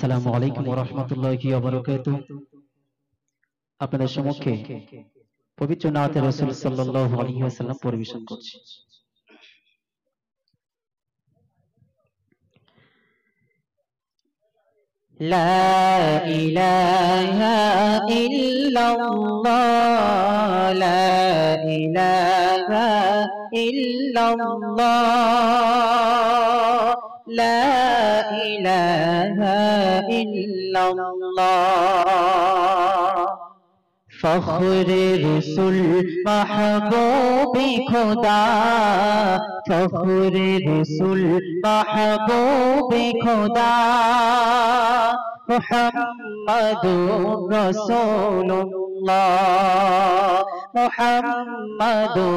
আসসালামু আলাইকুম ওয়া রাহমাতুল্লাহি ওয়া বারাকাতুহু। আপনাদের সম্মুখে পবিত্র নাতে রাসূল সাল্লাল্লাহু আলাইহি ওয়াসাল্লাম পরিবেশন করছি। লা ইলাহা ইল্লাল্লাহ, লা ইলাহা ইল্লাল্লাহ, লা ইলাহা ইল্লাল্লাহ। ফখরে রসুল মাহবুবে খোদা, ফখরে রসুল মাহবুবে খোদা, মুহাম্মাদুর রাসূলুল্লাহ, মুহাম্মাদুর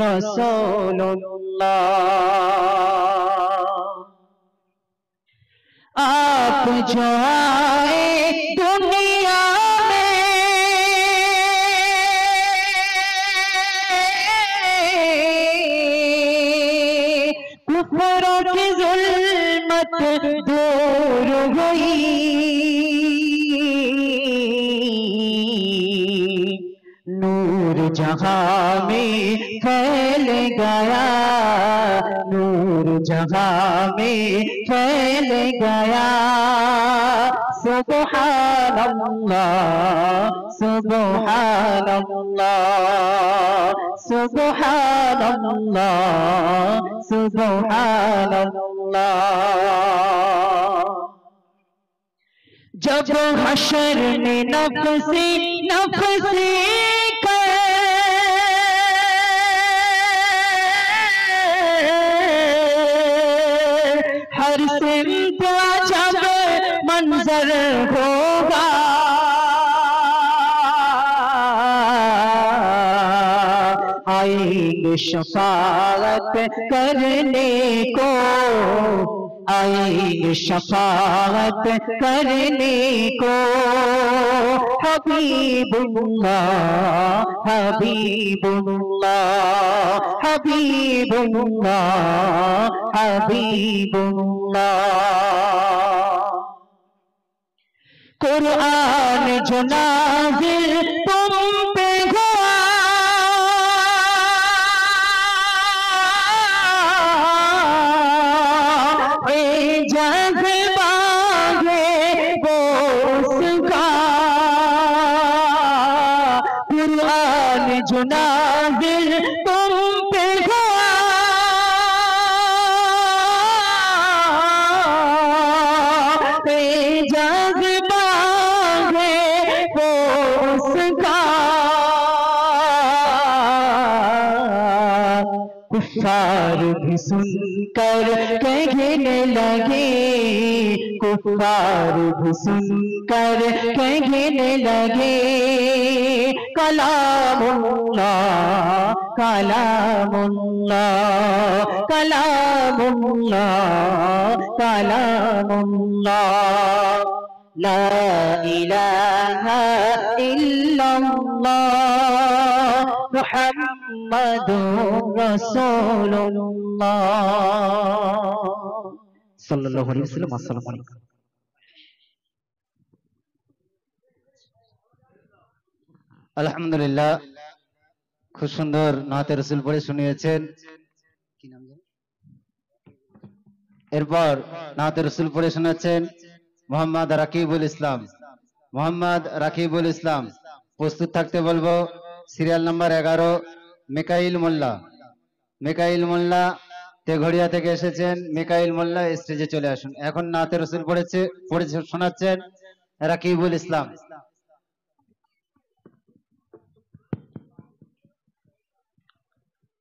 রাসূলুল্লাহ। आप जो आए दुनिया में, कुफ्र की जुल्मत दूर हुई, नूर जहां में फैल गया, नूर जहां में फैल गया। सुबहानल्लाह, सुबहानल्लाह, सुबहानल्लाह, सुबहानल्लाह। जब हशर में नफसी नफसी हर सिमत जब मंजर होगा, आएंगे शफाअत करने को, आएंगे शफाअत करने को। हबीबुल्लाह, हबीबुल्लाह, हबीबुल्लाह, हबीबुल्लाह। कुरान जो नाज़िल तुम पे हुआ, जज़्बा है वो उसका। कुरान जो नाज़िल तुम पे हुआ, जज़्बा है वो उसका। कुफ़ार भी सुनकर कहने लगे, कुफ़ार भी सुनकर कहने लगे, कलामुल्लाह, कलामुल्लाह, कलामुल्लाह, कलामुल्लाह। ला इलाहा इल्लल्लाह, मुहम्मदुर रासूलुल्लाह सल्लल्लाहु अलैहि वसल्लम। अस्सलामु अलैकुम। আলহামদুলিল্লাহ, খুব সুন্দর নাতে রসুল পড়ে শুনিয়েছেন। এরপর নাতে রসুল পড়ে শোনাচ্ছেন মোহাম্মদ রাকিবুল ইসলাম। মোহাম্মদ রাকিবুল ইসলাম প্রস্তুত থাকতে বলবো। সিরিয়াল নাম্বার 11 মিকাইল মোল্লা। মিকাইল মোল্লা তেঘড়িয়া থেকে এসেছেন। মিকাইল মোল্লা স্টেজে চলে আসুন। এখন নাতে রসুল পড়ে শোনাচ্ছেন রাকিবুল ইসলাম।